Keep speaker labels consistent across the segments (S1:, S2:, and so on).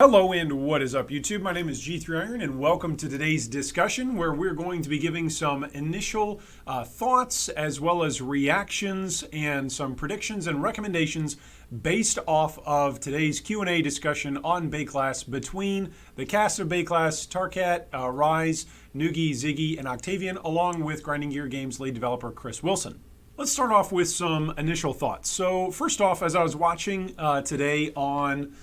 S1: Hello and what is up YouTube? My name is G3Iron and welcome to today's discussion where we're going to be giving some initial thoughts as well as reactions and some predictions and recommendations based off of today's Q&A discussion on Baeclast between the cast of Baeclast, Tarkat, Rise, Noogie, Ziggy, and Octavian, along with Grinding Gear Games lead developer Chris Wilson. Let's start off with some initial thoughts. So first off, as I was watching today on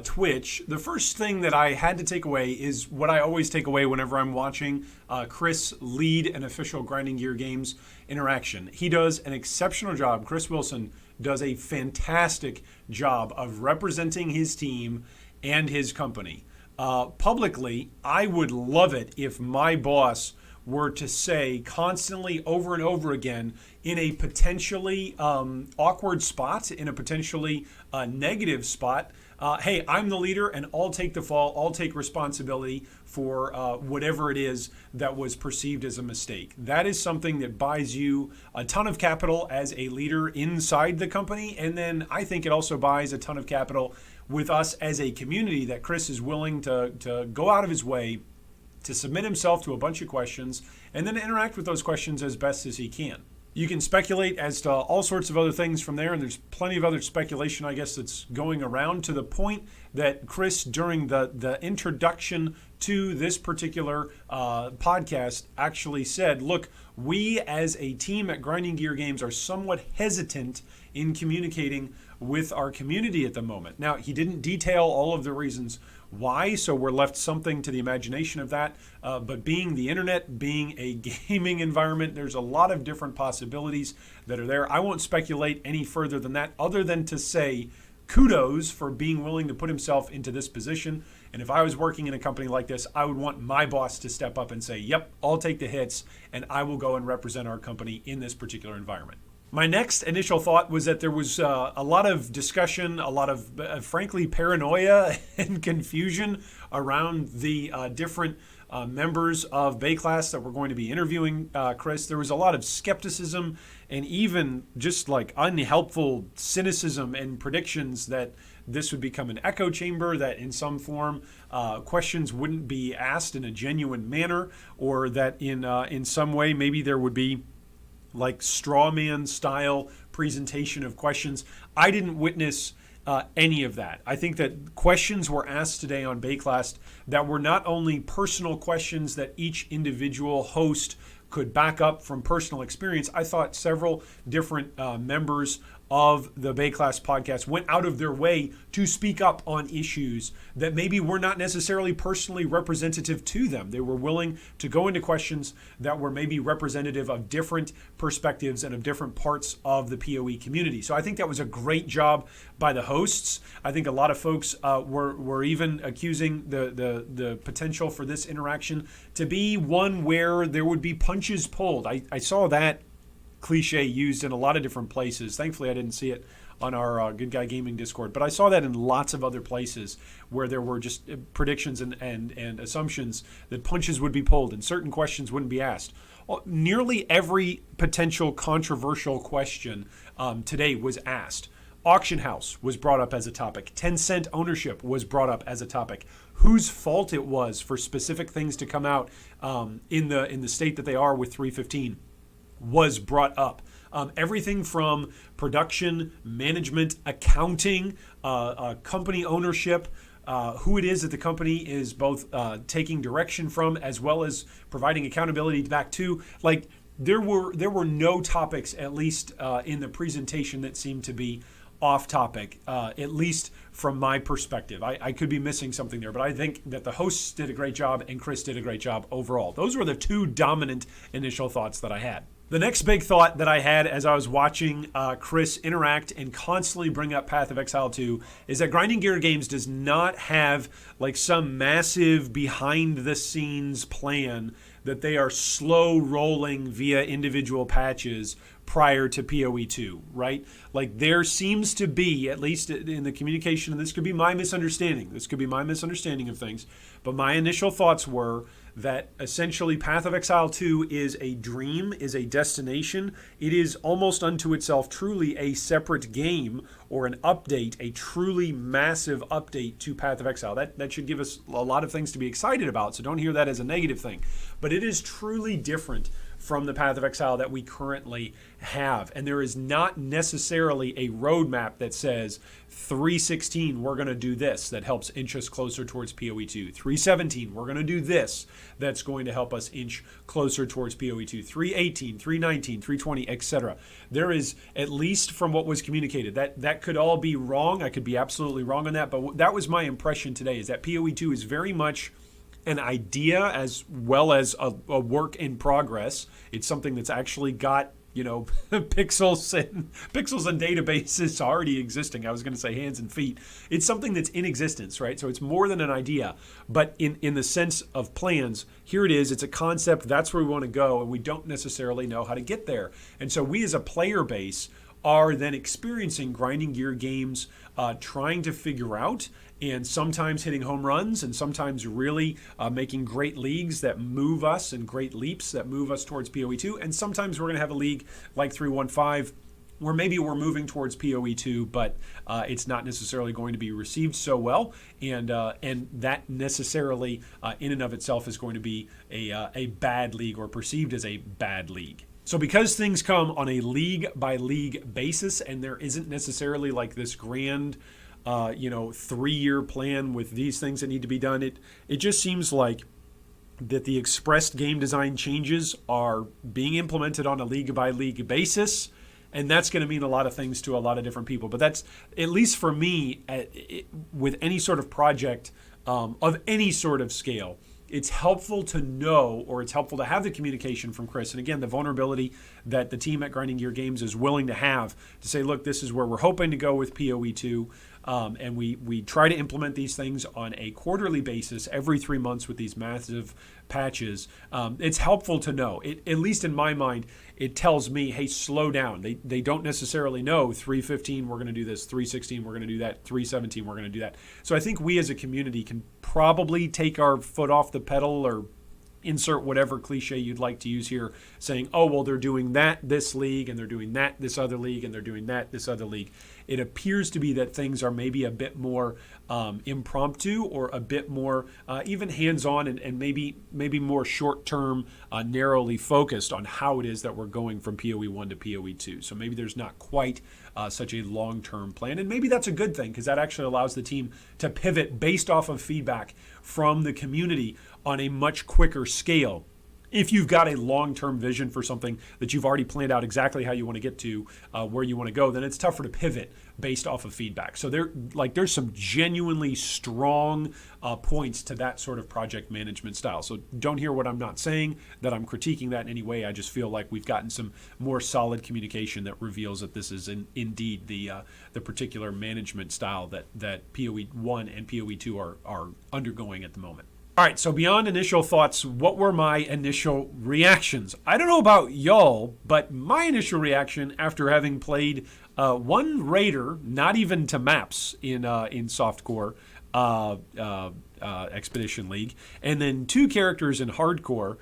S1: Twitch, the first thing that I had to take away is what I always take away whenever I'm watching Chris lead an official Grinding Gear Games interaction. He does an exceptional job. Chris Wilson does a fantastic job of representing his team and his company. Publicly, I would love it if my boss were to say constantly over and over again in a potentially awkward spot, in a potentially negative spot, hey, I'm the leader and I'll take the fall, I'll take responsibility for whatever it is that was perceived as a mistake. That is something that buys you a ton of capital as a leader inside the company, and then I think it also buys a ton of capital with us as a community that Chris is willing to go out of his way to submit himself to a bunch of questions and then interact with those questions as best as he can. You can speculate as to all sorts of other things from there, and there's plenty of other speculation, I guess, that's going around to the point that Chris, during the introduction to this particular podcast, actually said, look, we as a team at Grinding Gear Games are somewhat hesitant in communicating with our community at the moment. Now, he didn't detail all of the reasons why, so we're left something to the imagination of that. But being the internet, being a gaming environment, there's a lot of different possibilities that are there. I won't speculate any further than that, other than to say kudos for being willing to put himself into this position. And if I was working in a company like this, I would want my boss to step up and say, yep, I'll take the hits and I will go and represent our company in this particular environment. My next initial thought was that there was a lot of discussion, a lot of, frankly, paranoia and confusion around the different members of Baeclast that we're going to be interviewing Chris. There was a lot of skepticism and even just like unhelpful cynicism and predictions that this would become an echo chamber, that in some form questions wouldn't be asked in a genuine manner, or that in some way maybe there would be like straw man style presentation of questions. I didn't witness any of that. I think that questions were asked today on Baeclast that were not only personal questions that each individual host could back up from personal experience. I thought several different members of the Baeclast podcast went out of their way to speak up on issues that maybe were not necessarily personally representative to them. They were willing to go into questions that were maybe representative of different perspectives and of different parts of the POE community. So I think that was a great job by the hosts. I think a lot of folks were even accusing the potential for this interaction to be one where there would be punches pulled. I saw that cliche used in a lot of different places. Thankfully, I didn't see it on our Good Guy Gaming Discord, but I saw that in lots of other places where there were just predictions and assumptions that punches would be pulled and certain questions wouldn't be asked. Nearly every potential controversial question today was asked. Auction house was brought up as a topic. 10-cent ownership was brought up as a topic. Whose fault it was for specific things to come out in the state that they are with 315 was brought up. Everything from production, management, accounting, company ownership, who it is that the company is both taking direction from as well as providing accountability back to. Like there were no topics, at least in the presentation, that seemed to be off topic, at least from my perspective. I could be missing something there, but I think that the hosts did a great job and Chris did a great job overall. Those were the two dominant initial thoughts that I had. The next big thought that I had as I was watching Chris interact and constantly bring up Path of Exile 2 is that Grinding Gear Games does not have like some massive behind the scenes plan that they are slow rolling via individual patches prior to POE 2, right? Like there seems to be, at least in the communication, and this could be my misunderstanding. This could be my misunderstanding of things. But my initial thoughts were that essentially Path of Exile 2 is a dream, is a destination. It is almost unto itself truly a separate game or an update, a truly massive update to Path of Exile. That should give us a lot of things to be excited about, so don't hear that as a negative thing. But it is truly different from the Path of Exile that we currently have. And there is not necessarily a roadmap that says 316, we're going to do this, that helps inch us closer towards POE 2. 317, we're going to do this, that's going to help us inch closer towards POE 2. 318, 319, 320, etc. There is, at least from what was communicated, that could all be wrong. I could be absolutely wrong on that, but that was my impression today, is that POE 2 is very much an idea as well as a work in progress. It's something that's actually got, pixels and databases already existing. I was going to say hands and feet. It's something that's in existence, right? So it's more than an idea, but in the sense of plans, here it is. It's a concept. That's where we want to go, and we don't necessarily know how to get there. And so we as a player base are then experiencing grinding gear games, trying to figure out, and sometimes hitting home runs, and sometimes really making great leagues that move us, and great leaps that move us towards POE 2. And sometimes we're going to have a league like 315 where maybe we're moving towards POE 2, but it's not necessarily going to be received so well, and that necessarily in and of itself is going to be a bad league, or perceived as a bad league. So because things come on a league-by-league basis, and there isn't necessarily like this grand 3-year plan with these things that need to be done, it just seems like that the expressed game design changes are being implemented on a league-by-league basis, and that's going to mean a lot of things to a lot of different people. But that's, at least for me, with any sort of project of any sort of scale, it's helpful to know, or it's helpful to have the communication from Chris. And again, the vulnerability that the team at Grinding Gear Games is willing to have to say, look, this is where we're hoping to go with POE 2. And we try to implement these things on a quarterly basis every 3 months with these massive patches. It's helpful to know. At least in my mind, it tells me, hey, slow down. They don't necessarily know 315, we're going to do this, 316, we're going to do that, 317, we're going to do that. So I think we as a community can probably take our foot off the pedal, or insert whatever cliche you'd like to use here, saying, oh, well, they're doing that this league, and they're doing that this other league, and they're doing that this other league. It appears to be that things are maybe a bit more impromptu, or a bit more even hands-on, and maybe more short-term, narrowly focused on how it is that we're going from POE 1 to POE 2. So maybe there's not quite such a long-term plan, and maybe that's a good thing, because that actually allows the team to pivot based off of feedback from the community on a much quicker scale. If you've got a long-term vision for something that you've already planned out exactly how you want to get to where you want to go, then it's tougher to pivot based off of feedback. So there's some genuinely strong points to that sort of project management style. So don't hear what I'm not saying, that I'm critiquing that in any way. I just feel like we've gotten some more solid communication that reveals that this is indeed the particular management style that POE 1 and POE 2 are undergoing at the moment. All right, so beyond initial thoughts, what were my initial reactions? I don't know about y'all, but my initial reaction after having played one raider, not even to maps in softcore Expedition League, and then 2 characters in hardcore,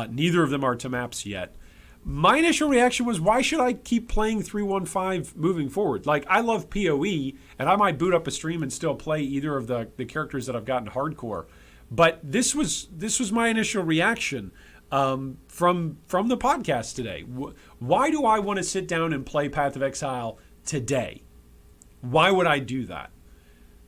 S1: neither of them are to maps yet. My initial reaction was, why should I keep playing 315 moving forward? Like, I love POE, and I might boot up a stream and still play either of the characters that I've got in hardcore. But this was my initial reaction from the podcast today. Why do I want to sit down and play Path of Exile today? Why would I do that?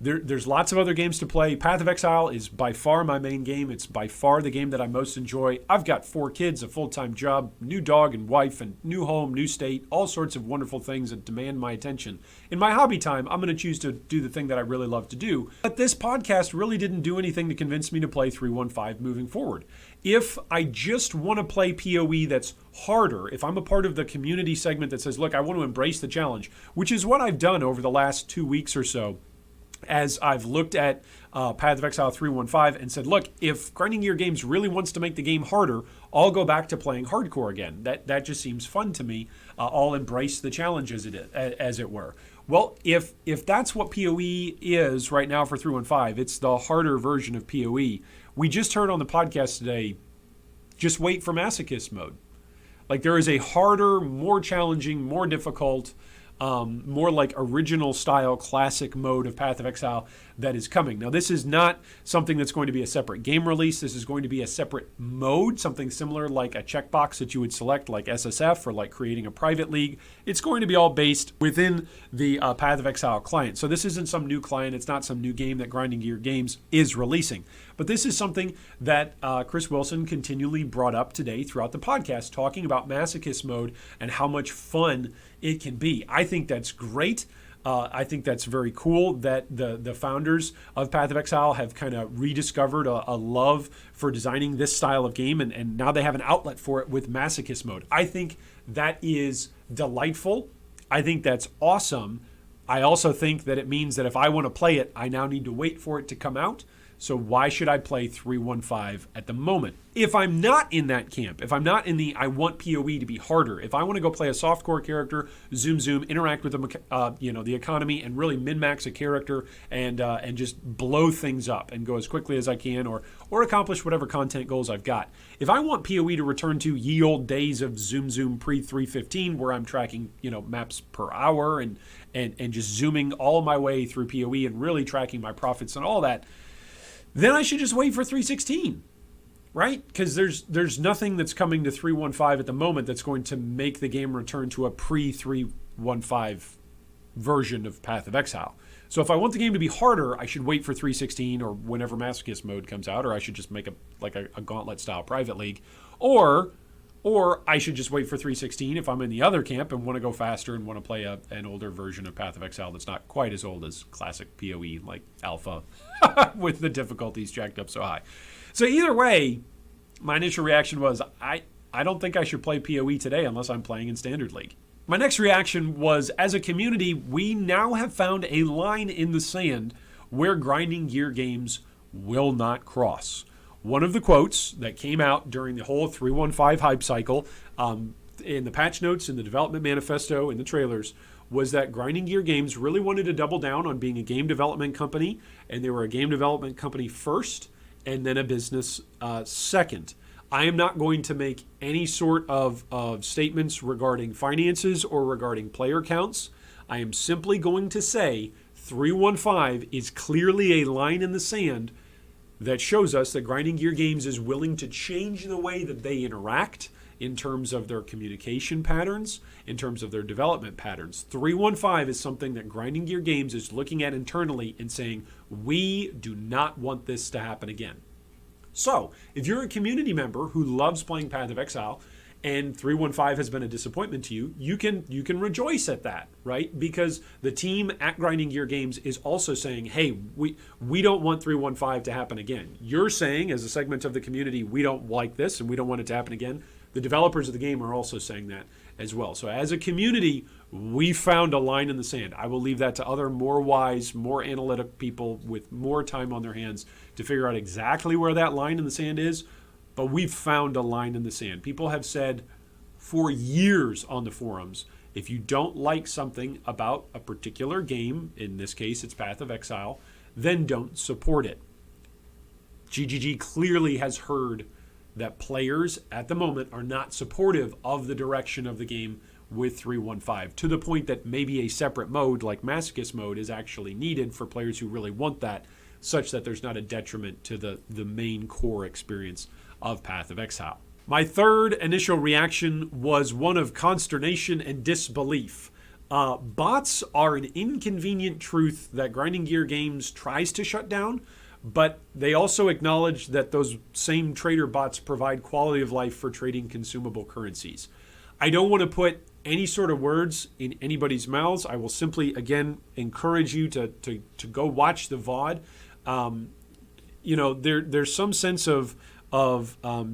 S1: There's lots of other games to play. Path of Exile is by far my main game. It's by far the game that I most enjoy. I've got 4 kids, a full-time job, new dog and wife, and new home, new state, all sorts of wonderful things that demand my attention. In my hobby time, I'm going to choose to do the thing that I really love to do. But this podcast really didn't do anything to convince me to play 315 moving forward. If I just want to play POE that's harder, if I'm a part of the community segment that says, look, I want to embrace the challenge, which is what I've done over the last 2 weeks or so, as I've looked at Path of Exile 315 and said, look, if Grinding Gear Games really wants to make the game harder, I'll go back to playing hardcore again. That just seems fun to me. I'll embrace the challenge as it were. Well, if that's what POE is right now for 315, it's the harder version of POE. We just heard on the podcast today, just wait for Masochist mode. Like, there is a harder, more challenging, more difficult, more like original style classic mode of Path of Exile that is coming. Now, this is not something that's going to be a separate game release. This is going to be a separate mode, something similar like a checkbox that you would select like SSF or like creating a private league. It's going to be all based within the Path of Exile client. So this isn't some new client. It's not some new game that Grinding Gear Games is releasing. But this is something that Chris Wilson continually brought up today throughout the podcast, talking about Masochist mode and how much fun it can be. I think that's great. I think that's very cool that the founders of Path of Exile have kind of rediscovered a love for designing this style of game, and now they have an outlet for it with Masochist mode. I think that is delightful. I think that's awesome. I also think that it means that if I want to play it, I now need to wait for it to come out. So why should I play 315 at the moment? If I'm not in that camp, if I'm not in the I want POE to be harder, if I want to go play a softcore character, zoom, interact with the economy, and really min-max a character and just blow things up and go as quickly as I can, or accomplish whatever content goals I've got. If I want POE to return to ye old days of zoom pre-315, where I'm tracking maps per hour and just zooming all my way through POE and really tracking my profits and all that, then I should just wait for 316, right? Because there's nothing that's coming to 315 at the moment that's going to make the game return to a pre-315 version of Path of Exile. So if I want the game to be harder, I should wait for 316 or whenever Masochist mode comes out, or I should just make a gauntlet-style private league, or I should just wait for 316 if I'm in the other camp and want to go faster and want to play an older version of Path of Exile that's not quite as old as classic PoE, like Alpha, with the difficulties jacked up so high. So either way, my initial reaction was, I don't think I should play PoE today unless I'm playing in Standard League. My next reaction was, as a community, we now have found a line in the sand where Grinding Gear Games will not cross. One of the quotes that came out during the whole 315 hype cycle, in the patch notes, in the development manifesto, in the trailers, was that Grinding Gear Games really wanted to double down on being a game development company, and they were a game development company first, and then a business second. I am not going to make any sort of statements regarding finances or regarding player counts. I am simply going to say 315 is clearly a line in the sand that shows us that Grinding Gear Games is willing to change the way that they interact in terms of their communication patterns, in terms of their development patterns. 315 is something that Grinding Gear Games is looking at internally and saying, we do not want this to happen again. So, if you're a community member who loves playing Path of Exile, and 315 has been a disappointment to you, you can rejoice at that, right? Because the team at Grinding Gear Games is also saying, hey, we don't want 315 to happen again. You're saying, as a segment of the community, we don't like this and we don't want it to happen again. The developers of the game are also saying that as well. So as a community, we found a line in the sand. I will leave that to other more wise, more analytic people with more time on their hands to figure out exactly where that line in the sand is. But we've found a line in the sand. People have said for years on the forums, if you don't like something about a particular game, in this case it's Path of Exile, then don't support it. GGG clearly has heard that players at the moment are not supportive of the direction of the game with 315, to the point that maybe a separate mode like Masochist mode is actually needed for players who really want that, such that there's not a detriment to the main core experience of Path of Exile. My third initial reaction was one of consternation and disbelief. Bots are an inconvenient truth that Grinding Gear Games tries to shut down, but they also acknowledge that those same trader bots provide quality of life for trading consumable currencies. I don't want to put any sort of words in anybody's mouths. I will simply, again, encourage you to go watch the VOD. There's some sense of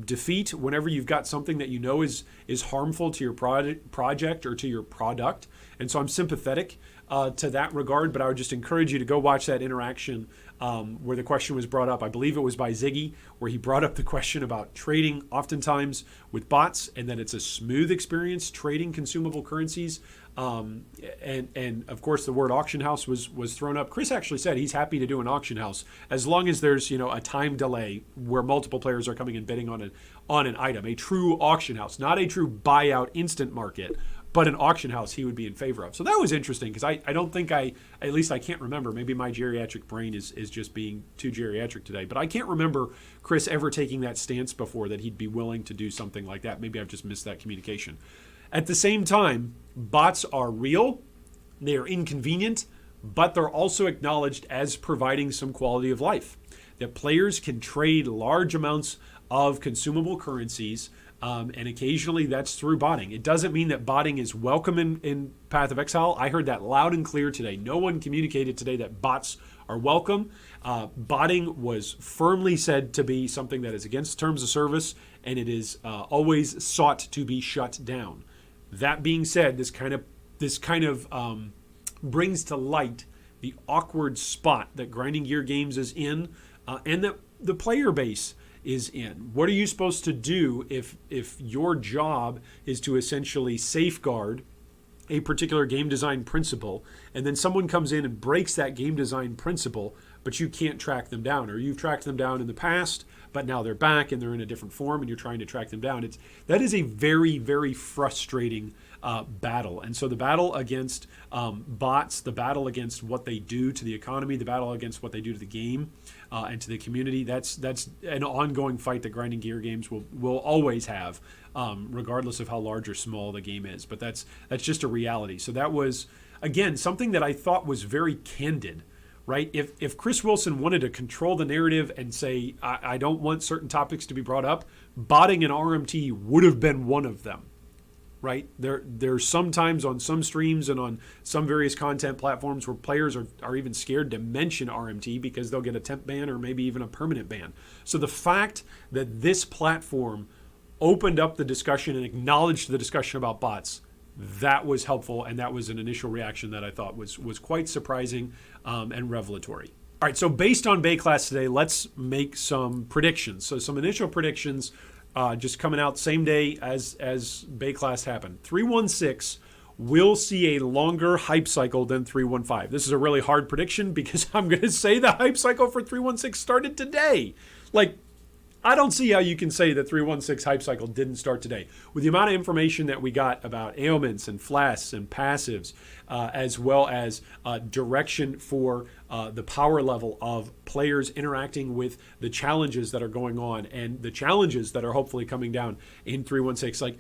S1: defeat whenever you've got something that you know is harmful to your project or to your product, And so I'm sympathetic to that regard, but I would just encourage you to go watch that interaction where the question was brought up. I believe it was by Ziggy, where he brought up the question about trading oftentimes with bots, and that it's a smooth experience trading consumable currencies. And of course, the word auction house was thrown up. Chris actually said he's happy to do an auction house as long as there's a time delay where multiple players are coming and bidding on an item. A true auction house, not a true buyout instant market, but an auction house he would be in favor of. So that was interesting because I don't think at least I can't remember. Maybe my geriatric brain is just being too geriatric today. But I can't remember Chris ever taking that stance before, that he'd be willing to do something like that. Maybe I've just missed that communication. At the same time, bots are real, they are inconvenient, but they're also acknowledged as providing some quality of life. That players can trade large amounts of consumable currencies, and occasionally that's through botting. It doesn't mean that botting is welcome in Path of Exile. I heard that loud and clear today. No one communicated today that bots are welcome. Botting was firmly said to be something that is against terms of service, and it is always sought to be shut down. That being said, this kind of brings to light the awkward spot that Grinding Gear Games is in, and that the player base is in. What are you supposed to do if your job is to essentially safeguard a particular game design principle, and then someone comes in and breaks that game design principle, but you can't track them down, or you've tracked them down in the past, but now they're back and they're in a different form and you're trying to track them down. That is a very, very frustrating battle. And so the battle against bots, the battle against what they do to the economy, the battle against what they do to the game and to the community, that's an ongoing fight that Grinding Gear Games will always have, regardless of how large or small the game is. But that's just a reality. So that was, again, something that I thought was very candid. Right? If Chris Wilson wanted to control the narrative and say, I don't want certain topics to be brought up, botting an RMT would have been one of them. Right? There's sometimes on some streams and on some various content platforms where players are even scared to mention RMT because they'll get a temp ban or maybe even a permanent ban. So the fact that this platform opened up the discussion and acknowledged the discussion about bots, that was helpful, and that was an initial reaction that I thought was quite surprising and revelatory. All right, so based on Baeclast today, let's make some predictions. So some initial predictions just coming out same day as Baeclast happened. 316 will see a longer hype cycle than 315. This is a really hard prediction because I'm going to say the hype cycle for 316 started today. I don't see how you can say that 316 hype cycle didn't start today. With the amount of information that we got about ailments and flasks and passives, as well as direction for the power level of players interacting with the challenges that are going on and the challenges that are hopefully coming down in 316.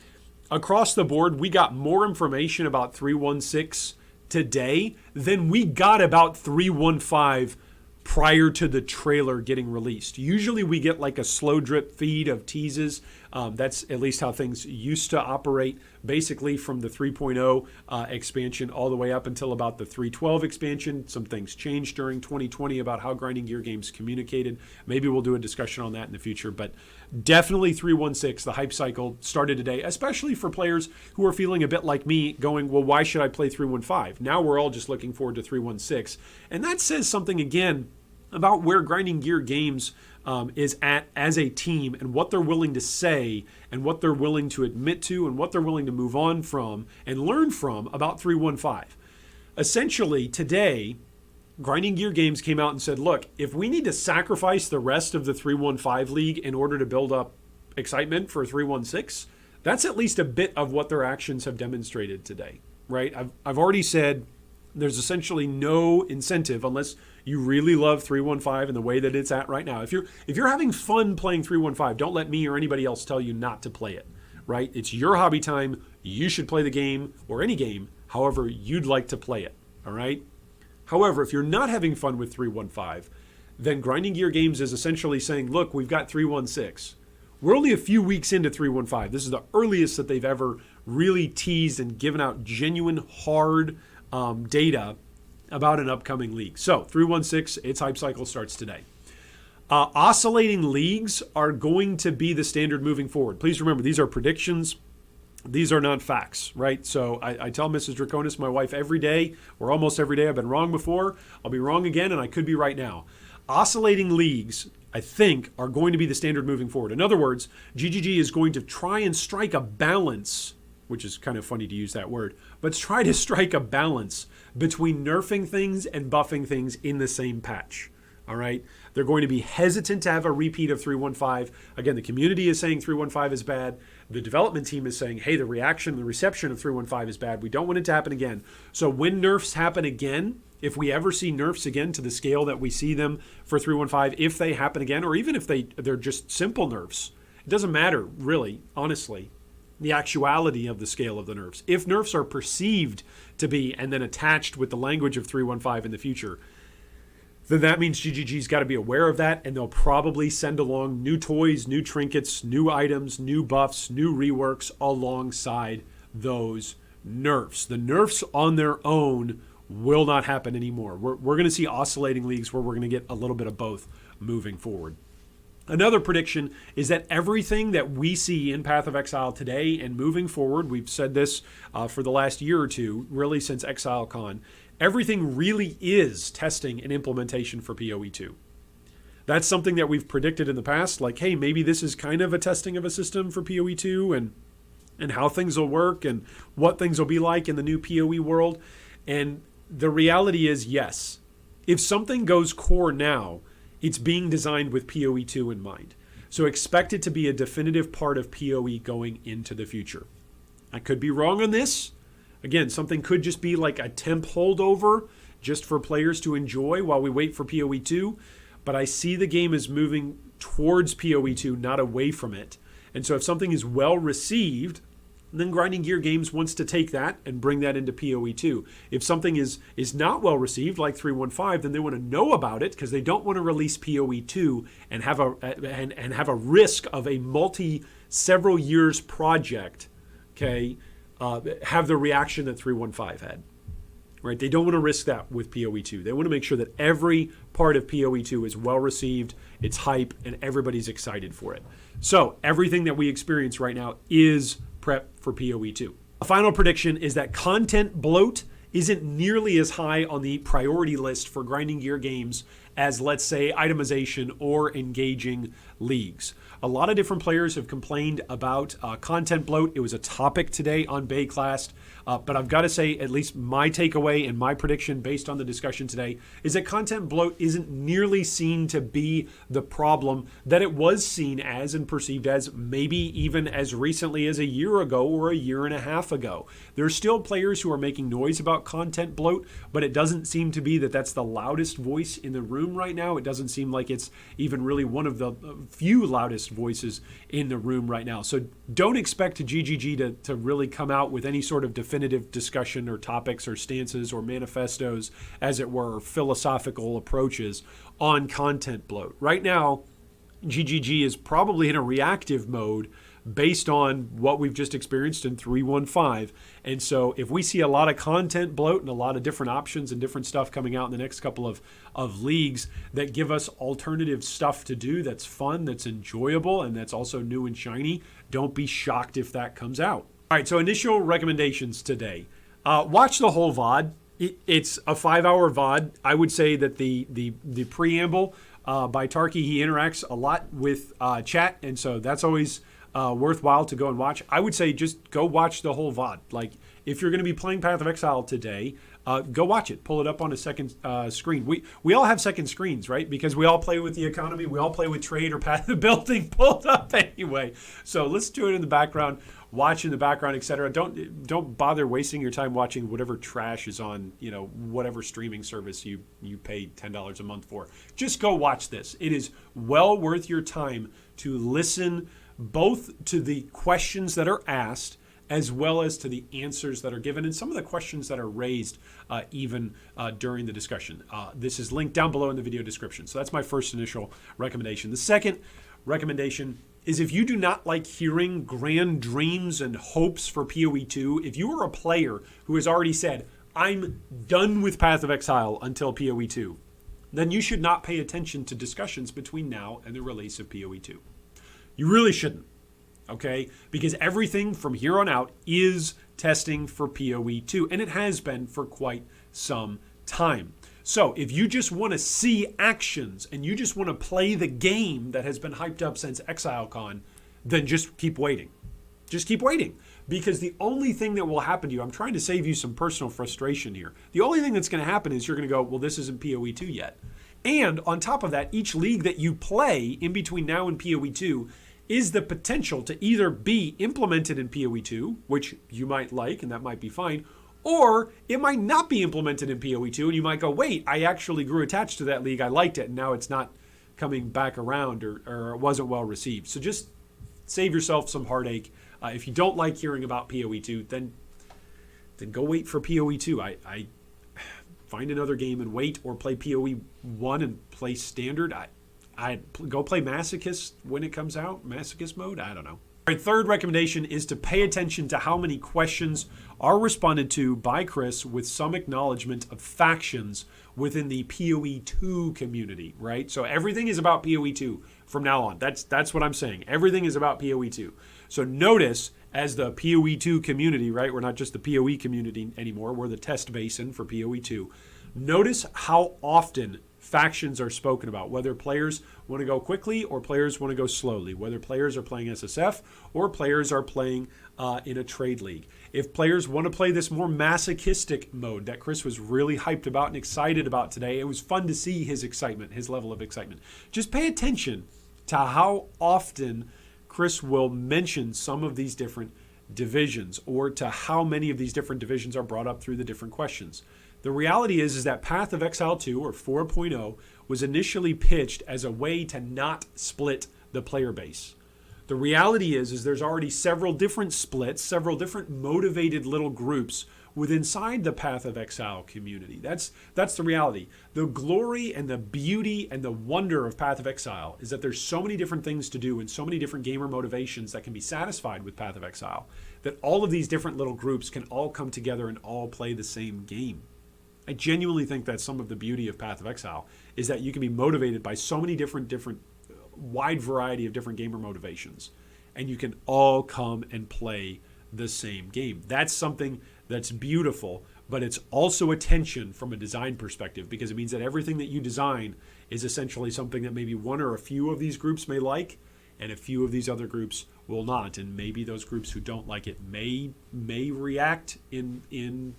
S1: Across the board, we got more information about 316 today than we got about 315 prior to the trailer getting released. Usually we get a slow drip feed of teases. That's at least how things used to operate, basically from the 3.0 expansion all the way up until about the 3.12 expansion. Some things changed during 2020 about how Grinding Gear Games communicated. Maybe we'll do a discussion on that in the future, but definitely 3.16, the hype cycle started today, especially for players who are feeling a bit like me going, well, why should I play 3.15? Now we're all just looking forward to 3.16. And that says something, again, about where Grinding Gear Games is at as a team and what they're willing to say and what they're willing to admit to and what they're willing to move on from and learn from about 3.15. Essentially, today, Grinding Gear Games came out and said, look, if we need to sacrifice the rest of the 3.15 league in order to build up excitement for 3.16, that's at least a bit of what their actions have demonstrated today, right? I've already said there's essentially no incentive unless you really love 3.15 and the way that it's at right now. If you're having fun playing 3.15, don't let me or anybody else tell you not to play it, right? It's your hobby time. You should play the game or any game however you'd like to play it, all right? However, if you're not having fun with 3.15, then Grinding Gear Games is essentially saying, look, we've got 3.16. We're only a few weeks into 3.15. This is the earliest that they've ever really teased and given out genuine hard data about an upcoming league. So 3.16, its hype cycle starts today. Oscillating leagues are going to be the standard moving forward. Please remember, these are predictions. these are not facts, right? So I tell Mrs. Draconis, my wife, every day, or almost every day, I've been wrong before, I'll be wrong again, and I could be right now. Oscillating leagues, I think, are going to be the standard moving forward. In other words, GGG is going to try and strike a balance, which is kind of funny to use that word, but try to strike a balance between nerfing things and buffing things in the same patch. All right. They're going to be hesitant to have a repeat of 3.15. Again, the community is saying 3.15 is bad. The development team is saying, hey, the reception of 3.15 is bad. We don't want it to happen again. So when nerfs happen again, if we ever see nerfs again to the scale that we see them for 3.15, if they happen again, or even if they're just simple nerfs, it doesn't matter really, honestly, the actuality of the scale of the nerfs. If nerfs are perceived to be and then attached with the language of 3.15 in the future, then that means GGG's got to be aware of that, and they'll probably send along new toys, new trinkets, new items, new buffs, new reworks alongside those nerfs. The nerfs on their own will not happen anymore. We're going to see oscillating leagues where we're going to get a little bit of both moving forward. Another prediction is that everything that we see in Path of Exile today and moving forward, we've said this for the last year or two, really since ExileCon, everything really is testing and implementation for POE 2. That's something that we've predicted in the past, like, hey, maybe this is kind of a testing of a system for POE 2 and how things will work and what things will be like in the new POE world. And the reality is, yes, if something goes core now, it's being designed with POE 2 in mind. So expect it to be a definitive part of POE going into the future. I could be wrong on this. Again, something could just be like a temp holdover just for players to enjoy while we wait for POE 2. But I see the game as moving towards POE 2, not away from it. And so if something is well received, then Grinding Gear Games wants to take that and bring that into POE 2. If something is not well received, like 3.15, then they want to know about it because they don't want to release POE 2 and have a risk of a several years project, okay, have the reaction that 3.15 had. Right? They don't want to risk that with POE 2. They want to make sure that every part of POE 2 is well received, it's hype, and everybody's excited for it. So everything that we experience right now is prep for POE 2. A final prediction is that content bloat isn't nearly as high on the priority list for Grinding Gear Games as, let's say, itemization or engaging leagues. A lot of different players have complained about content bloat. It was a topic today on Baeclast. But I've got to say, at least my takeaway and my prediction based on the discussion today is that content bloat isn't nearly seen to be the problem that it was seen as and perceived as maybe even as recently as a year ago or a year and a half ago. There's still players who are making noise about content bloat, but it doesn't seem to be that that's the loudest voice in the room right now. It doesn't seem like it's even really one of the few loudest voices in the room right now. So don't expect GGG to really come out with any sort of definitive discussion or topics or stances or manifestos, as it were, philosophical approaches on content bloat. Right now, GGG is probably in a reactive mode based on what we've just experienced in 3.15. And so if we see a lot of content bloat and a lot of different options and different stuff coming out in the next couple of leagues that give us alternative stuff to do that's fun, that's enjoyable, and that's also new and shiny, don't be shocked if that comes out. All right, so initial recommendations today. Watch the whole VOD. It's a 5-hour VOD. I would say that the preamble by Tarky, he interacts a lot with chat, and so that's always worthwhile to go and watch. I would say just go watch the whole VOD. Like, if you're going to be playing Path of Exile today, go watch it. Pull it up on a second screen. We all have second screens, right? Because we all play with the economy. We all play with trade or Path of Building pulled up anyway. So let's do it in the background. Watch in the background, etc. Don't bother wasting your time watching whatever trash is on, whatever streaming service you pay $10 a month for. Just go watch this. It is well worth your time to listen both to the questions that are asked as well as to the answers that are given and some of the questions that are raised even during the discussion. This is linked down below in the video description. So that's my first initial recommendation. The second recommendation is, if you do not like hearing grand dreams and hopes for POE 2, if you are a player who has already said, I'm done with Path of Exile until POE 2, then you should not pay attention to discussions between now and the release of POE 2. You really shouldn't. okay? Because everything from here on out is testing for POE 2, and it has been for quite some time. So if you just want to see actions and you just want to play the game that has been hyped up since ExileCon, then just keep waiting. Just keep waiting. Because the only thing that will happen to you, I'm trying to save you some personal frustration here. The only thing that's going to happen is you're going to go, well, this isn't POE 2 yet. And on top of that, each league that you play in between now and POE 2 is the potential to either be implemented in POE 2, which you might like, and that might be fine, or it might not be implemented in POE 2, and you might go, wait, I actually grew attached to that league, I liked it, and now it's not coming back around, or it wasn't well received. So just save yourself some heartache. If you don't like hearing about POE 2, then go wait for POE 2. I find another game and wait, or play POE 1 and play standard. I go play Masochist when it comes out, Masochist mode, I don't know. All right, third recommendation is to pay attention to how many questions are responded to by Chris with some acknowledgement of factions within the POE 2 community, right? So everything is about POE 2 from now on. That's what I'm saying. Everything is about POE 2. So notice, as the POE 2 community, right? We're not just the POE community anymore. We're the test basin for POE 2. Notice how often factions are spoken about, whether players want to go quickly or players want to go slowly, whether players are playing SSF or players are playing in a trade league. If players want to play this more masochistic mode that Chris was really hyped about and excited about today, it was fun to see his excitement, his level of excitement. Just pay attention to how often Chris will mention some of these different divisions, or to how many of these different divisions are brought up through the different questions. The reality is that Path of Exile 2, or 4.0, was initially pitched as a way to not split the player base. The reality is there's already several different splits, several different motivated little groups inside the Path of Exile community. That's the reality. The glory and the beauty and the wonder of Path of Exile is that there's so many different things to do and so many different gamer motivations that can be satisfied with Path of Exile, that all of these different little groups can all come together and all play the same game. I genuinely think that some of the beauty of Path of Exile is that you can be motivated by so many different wide variety of different gamer motivations, and you can all come and play the same game. That's something that's beautiful, but it's also a tension from a design perspective, because it means that everything that you design is essentially something that maybe one or a few of these groups may like, and a few of these other groups will not. And maybe those groups who don't like it may react in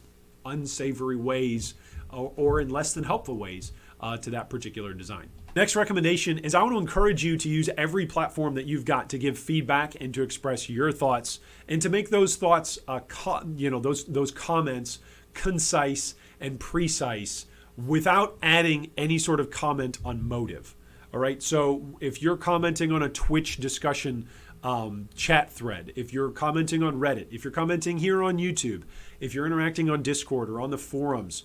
S1: unsavory ways or in less than helpful ways to that particular design. Next recommendation is I want to encourage you to use every platform that you've got to give feedback and to express your thoughts, and to make those thoughts, those comments concise and precise without adding any sort of comment on motive. All right. So if you're commenting on a Twitch discussion chat thread, if you're commenting on Reddit, if you're commenting here on YouTube, if you're interacting on Discord or on the forums,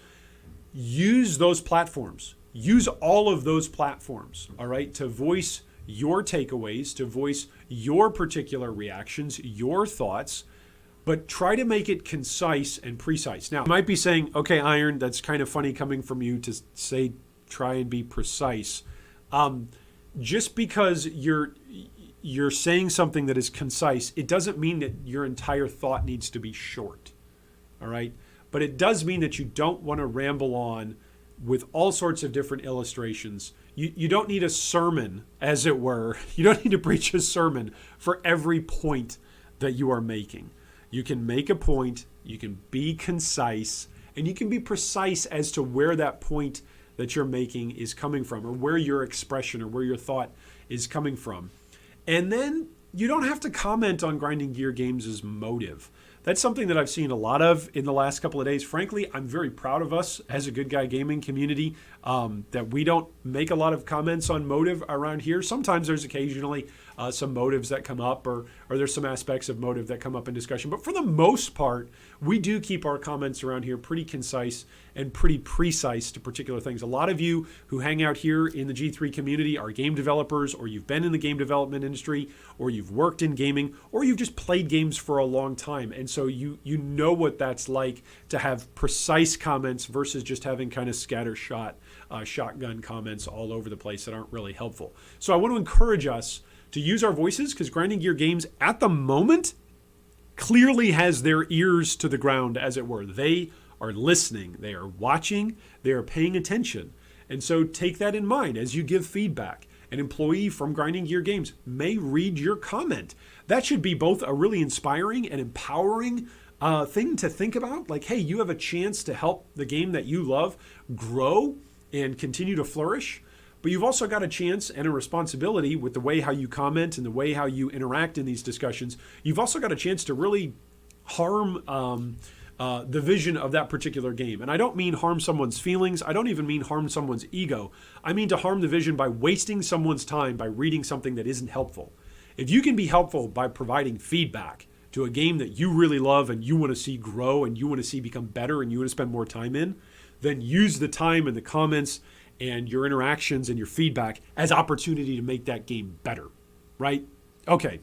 S1: use those platforms. Use all of those platforms, all right, to voice your takeaways, to voice your particular reactions, your thoughts, but try to make it concise and precise. Now, you might be saying, okay, Iron, that's kind of funny coming from you to say try and be precise. Just because you're saying something that is concise, it doesn't mean that your entire thought needs to be short, all right? But it does mean that you don't want to ramble on with all sorts of different illustrations. You don't need a sermon, as it were. You don't need to preach a sermon for every point that you are making. You can make a point, you can be concise, and you can be precise as to where that point that you're making is coming from, or where your expression or where your thought is coming from. And then you don't have to comment on Grinding Gear Games' motive. That's something that I've seen a lot of in the last couple of days. Frankly, I'm very proud of us as a Good Guy Gaming community that we don't make a lot of comments on motive around here. Sometimes there's occasionally some motives that come up, or there's some aspects of motive that come up in discussion. But for the most part, we do keep our comments around here pretty concise and pretty precise to particular things. A lot of you who hang out here in the G3 community are game developers, or you've been in the game development industry, or you've worked in gaming, or you've just played games for a long time. And so you know what that's like to have precise comments versus just having kind of shotgun comments all over the place that aren't really helpful. So I want to encourage us to use our voices, because Grinding Gear Games at the moment clearly has their ears to the ground, as it were. They are listening, they are watching, they are paying attention. And so take that in mind as you give feedback. An employee from Grinding Gear Games may read your comment. That should be both a really inspiring and empowering thing to think about. Like, hey, you have a chance to help the game that you love grow and continue to flourish. But you've also got a chance and a responsibility with the way how you comment and the way how you interact in these discussions. You've also got a chance to really harm the vision of that particular game. And I don't mean harm someone's feelings. I don't even mean harm someone's ego. I mean to harm the vision by wasting someone's time by reading something that isn't helpful. If you can be helpful by providing feedback to a game that you really love and you want to see grow and you want to see become better and you want to spend more time in, then use the time and the comments and your interactions and your feedback as opportunity to make that game better, right? Okay,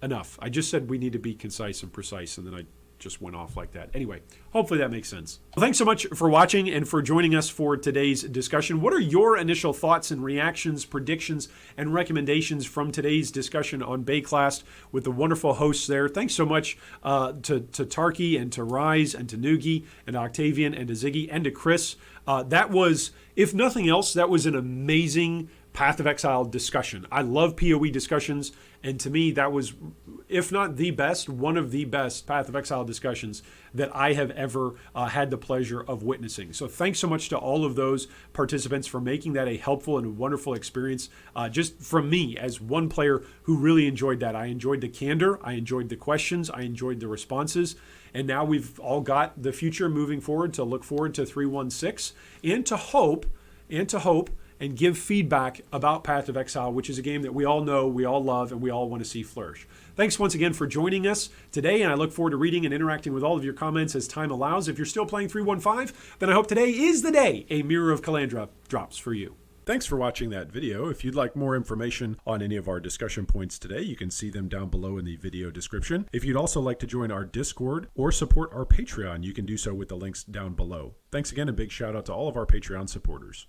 S1: enough. I just said we need to be concise and precise, and then I just went off like that. Anyway, hopefully that makes sense. Well, thanks so much for watching and for joining us for today's discussion. What are your initial thoughts and reactions, predictions, and recommendations from today's discussion on Baeclast with the wonderful hosts there? Thanks so much to Tarky and to Rise and to Noogie and to Octavian and to Ziggy and to Chris. That was, if nothing else, that was an amazing Path of Exile discussion. I love POE discussions, and to me that was, if not the best, one of the best Path of Exile discussions that I have ever had the pleasure of witnessing. So thanks so much to all of those participants for making that a helpful and wonderful experience. Just from me as one player who really enjoyed that. I enjoyed the candor, I enjoyed the questions, I enjoyed the responses, and now we've all got the future moving forward to look forward to 316 and to hope and give feedback about Path of Exile, which is a game that we all know, we all love, and we all want to see flourish. Thanks once again for joining us today, and I look forward to reading and interacting with all of your comments as time allows. If you're still playing 315, then I hope today is the day a Mirror of Calandra drops for you. Thanks for watching that video. If you'd like more information on any of our discussion points today, you can see them down below in the video description. If you'd also like to join our Discord or support our Patreon, you can do so with the links down below. Thanks again, and big shout out to all of our Patreon supporters.